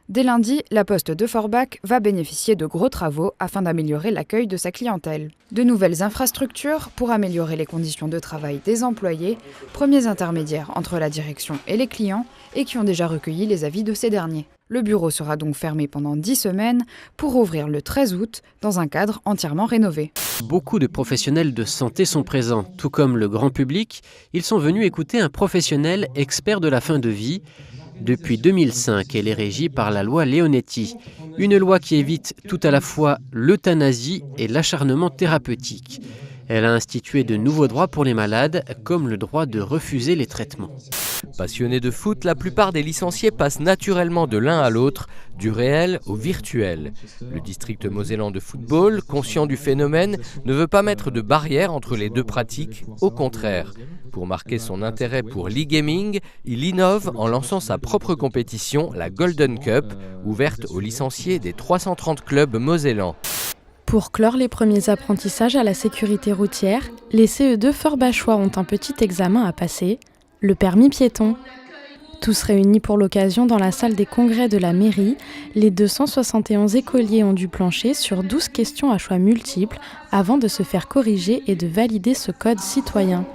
Dès lundi, la Poste de Forbach va bénéficier de gros travaux afin d'améliorer l'accueil de sa clientèle. De nouvelles infrastructures pour améliorer les conditions de travail des employés, premiers intermédiaires entre la direction et les clients et qui ont déjà recueilli les avis de ces derniers. Le bureau sera donc fermé pendant 10 semaines pour ouvrir le 13 août dans un cadre entièrement rénové. Beaucoup de professionnels de santé sont présents, tout comme le grand public. Ils sont venus écouter un professionnel expert de la fin de vie. Depuis 2005, elle est régie par la loi Leonetti, une loi qui évite tout à la fois l'euthanasie et l'acharnement thérapeutique. Elle a institué de nouveaux droits pour les malades, comme le droit de refuser les traitements. Passionnés de foot, la plupart des licenciés passent naturellement de l'un à l'autre, du réel au virtuel. Le district mosellan de football, conscient du phénomène, ne veut pas mettre de barrière entre les deux pratiques, au contraire. Pour marquer son intérêt pour l'e-gaming, il innove en lançant sa propre compétition, la Golden Cup, ouverte aux licenciés des 330 clubs mosellans. Pour clore les premiers apprentissages à la sécurité routière, les CE2 forbachois ont un petit examen à passer, le permis piéton. Tous réunis pour l'occasion dans la salle des congrès de la mairie, les 271 écoliers ont dû plancher sur 12 questions à choix multiples avant de se faire corriger et de valider ce code citoyen.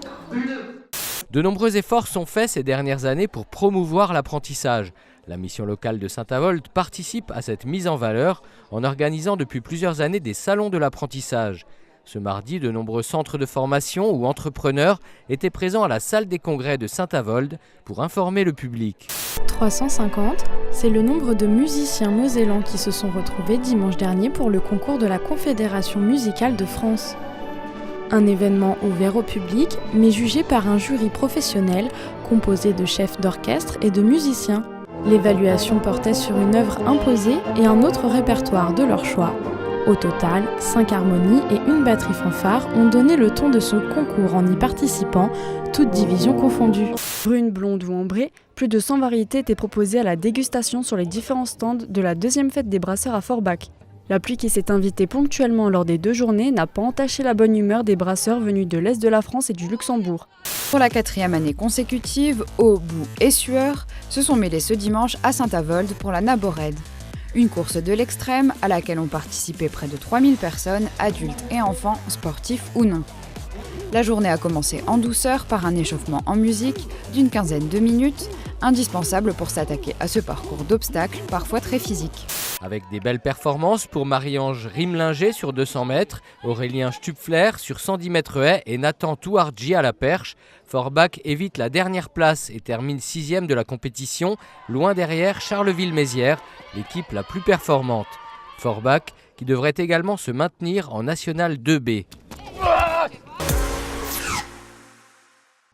De nombreux efforts sont faits ces dernières années pour promouvoir l'apprentissage. La mission locale de Saint-Avold participe à cette mise en valeur en organisant depuis plusieurs années des salons de l'apprentissage. Ce mardi, de nombreux centres de formation ou entrepreneurs étaient présents à la salle des congrès de Saint-Avold pour informer le public. 350, c'est le nombre de musiciens mosellans qui se sont retrouvés dimanche dernier pour le concours de la Confédération musicale de France. Un événement ouvert au public, mais jugé par un jury professionnel composé de chefs d'orchestre et de musiciens. L'évaluation portait sur une œuvre imposée et un autre répertoire de leur choix. Au total, 5 harmonies et une batterie fanfare ont donné le ton de ce concours en y participant, toutes divisions confondues. Brune, blonde ou ambrée, plus de 100 variétés étaient proposées à la dégustation sur les différents stands de la deuxième fête des brasseurs à Forbach. La pluie qui s'est invitée ponctuellement lors des 2 journées n'a pas entaché la bonne humeur des brasseurs venus de l'Est de la France et du Luxembourg. Pour la 4e année consécutive, eau, boue et sueur se sont mêlés ce dimanche à Saint-Avold pour la Nabored. Une course de l'extrême à laquelle ont participé près de 3000 personnes, adultes et enfants, sportifs ou non. La journée a commencé en douceur par un échauffement en musique d'une 15aine de minutes, indispensable pour s'attaquer à ce parcours d'obstacles parfois très physique. Avec des belles performances pour Marie-Ange Rimlinger sur 200 mètres, Aurélien Stupfler sur 110 mètres haies et Nathan Touardji à la perche, Forbach évite la dernière place et termine 6e de la compétition, loin derrière Charleville-Mézières, l'équipe la plus performante. Forbach qui devrait également se maintenir en National 2B.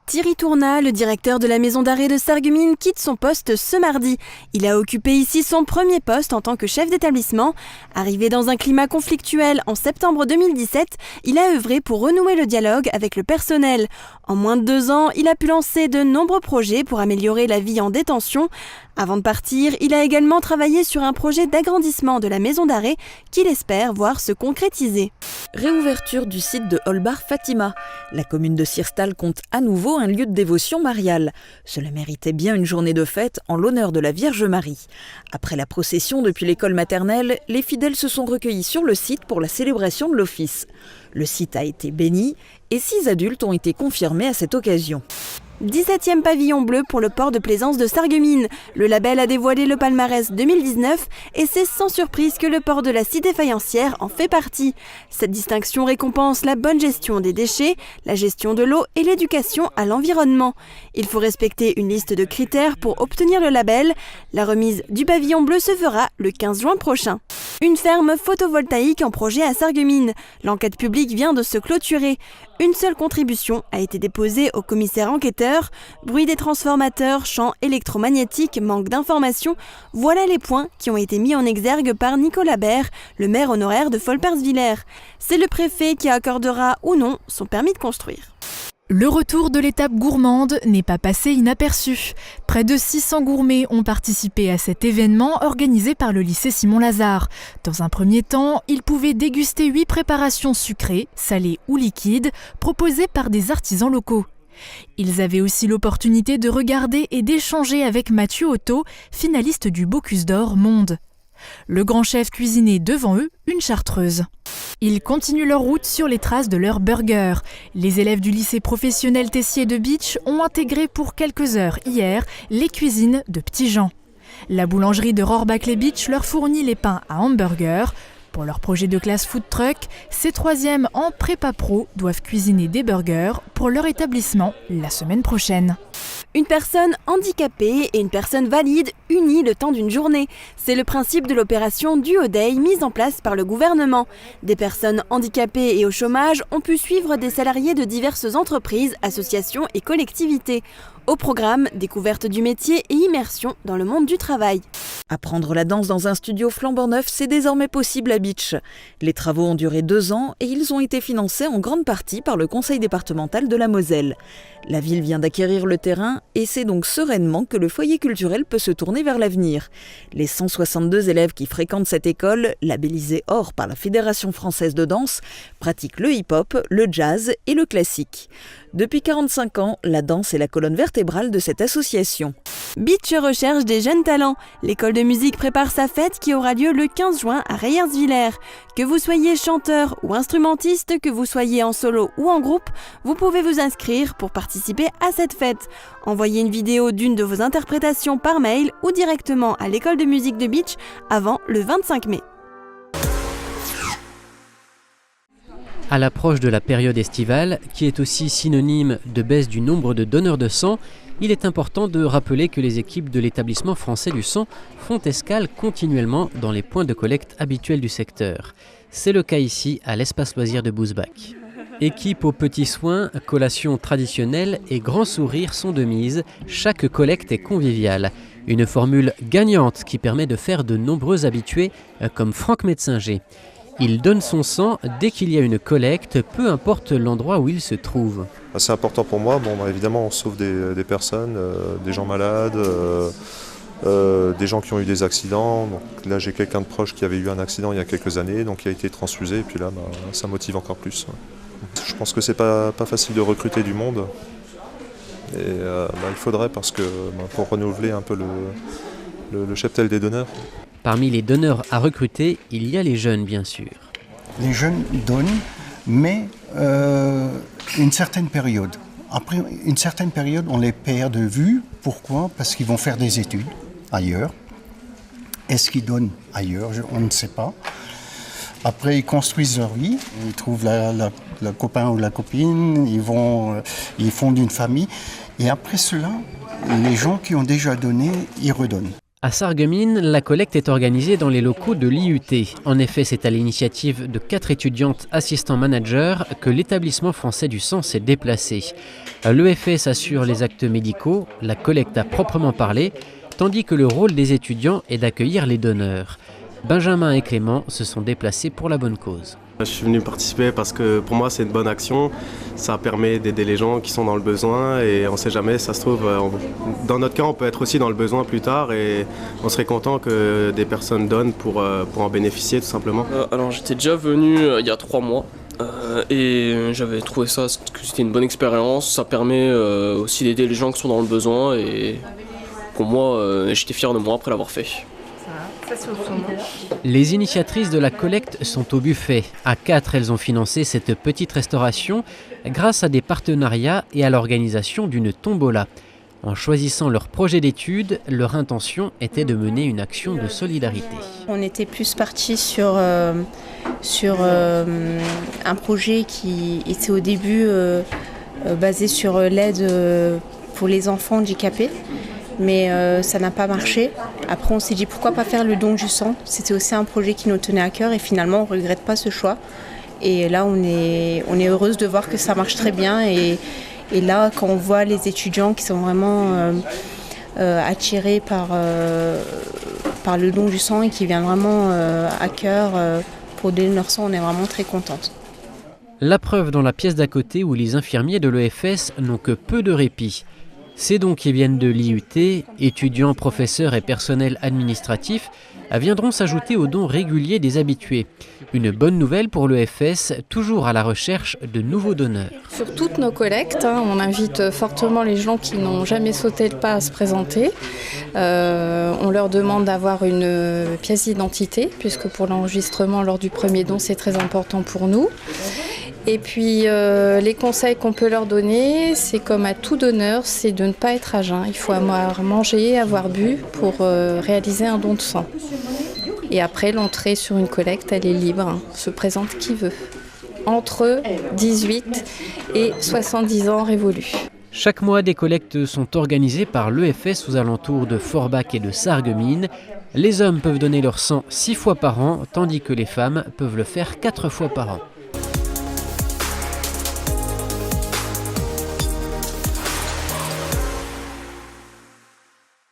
Thierry Tournat, le directeur de la maison d'arrêt de Sarreguemines, quitte son poste ce mardi. Il a occupé ici son premier poste en tant que chef d'établissement. Arrivé dans un climat conflictuel en septembre 2017, il a œuvré pour renouer le dialogue avec le personnel. En moins de 2 ans, il a pu lancer de nombreux projets pour améliorer la vie en détention. Avant de partir, il a également travaillé sur un projet d'agrandissement de la maison d'arrêt qu'il espère voir se concrétiser. Réouverture du site de Holbar Fatima. La commune de Sirstal compte à nouveau un lieu de dévotion mariale. Cela méritait bien une journée de fête en l'honneur de la Vierge Marie. Après la procession depuis l'école maternelle, les fidèles se sont recueillis sur le site pour la célébration de l'office. Le site a été béni et 6 adultes ont été confirmés à cette occasion. 17e pavillon bleu pour le port de plaisance de Sarreguemines. Le label a dévoilé le palmarès 2019 et c'est sans surprise que le port de la cité faïencière en fait partie. Cette distinction récompense la bonne gestion des déchets, la gestion de l'eau et l'éducation à l'environnement. Il faut respecter une liste de critères pour obtenir le label. La remise du pavillon bleu se fera le 15 juin prochain. Une ferme photovoltaïque en projet à Sarreguemines. L'enquête publique vient de se clôturer. Une seule contribution a été déposée au commissaire enquêteur. Bruit des transformateurs, champs électromagnétiques, manque d'informations. Voilà les points qui ont été mis en exergue par Nicolas Baird, le maire honoraire de Folperswiller. C'est le préfet qui accordera ou non son permis de construire. Le retour de l'étape gourmande n'est pas passé inaperçu. Près de 600 gourmets ont participé à cet événement organisé par le lycée Simon-Lazare. Dans un premier temps, ils pouvaient déguster 8 préparations sucrées, salées ou liquides, proposées par des artisans locaux. Ils avaient aussi l'opportunité de regarder et d'échanger avec Mathieu Otto, finaliste du Bocuse d'Or Monde. Le grand chef cuisinait devant eux une chartreuse. Ils continuent leur route sur les traces de leur burger. Les élèves du lycée professionnel Tessier de Bitche ont intégré pour quelques heures hier les cuisines de Petit Jean. La boulangerie de Rohrbach-les-Bitches leur fournit les pains à hamburger. Pour leur projet de classe food truck, ces troisièmes en prépa pro doivent cuisiner des burgers pour leur établissement la semaine prochaine. Une personne handicapée et une personne valide unies le temps d'une journée. C'est le principe de l'opération Duo Day mise en place par le gouvernement. Des personnes handicapées et au chômage ont pu suivre des salariés de diverses entreprises, associations et collectivités. Au programme, découverte du métier et immersion dans le monde du travail. Apprendre la danse dans un studio flambant neuf, c'est désormais possible à Bitche. Les travaux ont duré 2 ans et ils ont été financés en grande partie par le conseil départemental de la Moselle. La ville vient d'acquérir le terrain et c'est donc sereinement que le foyer culturel peut se tourner vers l'avenir. Les 162 élèves qui fréquentent cette école, labellisée or par la Fédération française de danse, pratiquent le hip-hop, le jazz et le classique. Depuis 45 ans, la danse est la colonne vertébrale de cette association. Bitche recherche des jeunes talents. L'école de musique prépare sa fête qui aura lieu le 15 juin à Reyersviller. Que vous soyez chanteur ou instrumentiste, que vous soyez en solo ou en groupe, vous pouvez vous inscrire pour participer à cette fête. Envoyez une vidéo d'une de vos interprétations par mail ou directement à l'école de musique de Bitche avant le 25 mai. À l'approche de la période estivale, qui est aussi synonyme de baisse du nombre de donneurs de sang, il est important de rappeler que les équipes de l'établissement français du sang font escale continuellement dans les points de collecte habituels du secteur. C'est le cas ici à l'espace loisir de Bousbach. Équipe aux petits soins, collation traditionnelle et grands sourires sont de mise, chaque collecte est conviviale. Une formule gagnante qui permet de faire de nombreux habitués comme Franck Metzinger. Il donne son sang dès qu'il y a une collecte, peu importe l'endroit où il se trouve. C'est important pour moi, évidemment on sauve des personnes, des gens malades, des gens qui ont eu des accidents. Donc, là j'ai quelqu'un de proche qui avait eu un accident il y a quelques années, donc il a été transfusé et puis là ça motive encore plus. Je pense que c'est pas facile de recruter du monde et il faudrait parce que pour renouveler un peu le cheptel des donneurs. Parmi les donneurs à recruter, il y a les jeunes bien sûr. Les jeunes donnent, mais une certaine période. Après une certaine période, on les perd de vue. Pourquoi ? Parce qu'ils vont faire des études ailleurs. Est-ce qu'ils donnent ailleurs ? On ne sait pas. Après, ils construisent leur vie. Ils trouvent le copain ou la copine. Ils fondent une famille. Et après cela, les gens qui ont déjà donné, ils redonnent. À Sarreguemines, la collecte est organisée dans les locaux de l'IUT. En effet, c'est à l'initiative de 4 étudiantes assistants managers que l'établissement français du sang s'est déplacé. L'EFS assure les actes médicaux, la collecte à proprement parler, tandis que le rôle des étudiants est d'accueillir les donneurs. Benjamin et Clément se sont déplacés pour la bonne cause. Je suis venu participer parce que pour moi c'est une bonne action, ça permet d'aider les gens qui sont dans le besoin et on ne sait jamais, ça se trouve, dans notre cas on peut être aussi dans le besoin plus tard et on serait content que des personnes donnent pour en bénéficier tout simplement. Alors j'étais déjà venu il y a 3 mois et j'avais trouvé ça que c'était une bonne expérience, ça permet aussi d'aider les gens qui sont dans le besoin et pour moi j'étais fier de moi après l'avoir fait. Les initiatrices de la collecte sont au buffet. À 4, elles ont financé cette petite restauration grâce à des partenariats et à l'organisation d'une tombola. En choisissant leur projet d'études, leur intention était de mener une action de solidarité. On était plus parti sur un projet qui était au début basé sur l'aide pour les enfants handicapés. Mais ça n'a pas marché. Après, on s'est dit pourquoi pas faire le don du sang. C'était aussi un projet qui nous tenait à cœur et finalement, on ne regrette pas ce choix. Et là, on est heureuse de voir que ça marche très bien. Et là, quand on voit les étudiants qui sont vraiment attirés par le don du sang et qui viennent vraiment à cœur pour donner leur sang, on est vraiment très contente. La preuve dans la pièce d'à côté où les infirmiers de l'EFS n'ont que peu de répit. Ces dons qui viennent de l'IUT, étudiants, professeurs et personnel administratif, viendront s'ajouter aux dons réguliers des habitués. Une bonne nouvelle pour l'EFS, toujours à la recherche de nouveaux donneurs. Sur toutes nos collectes, on invite fortement les gens qui n'ont jamais sauté le pas à se présenter. On leur demande d'avoir une pièce d'identité, puisque pour l'enregistrement lors du premier don, c'est très important pour nous. Et puis les conseils qu'on peut leur donner, c'est comme à tout donneur, c'est de ne pas être à jeun. Il faut avoir mangé, avoir bu pour réaliser un don de sang. Et après, l'entrée sur une collecte, elle est libre, se présente qui veut. Entre 18 et 70 ans révolus. Chaque mois, des collectes sont organisées par l'EFS aux alentours de Forbach et de Sarreguemines. Les hommes peuvent donner leur sang 6 fois par an, tandis que les femmes peuvent le faire 4 fois par an.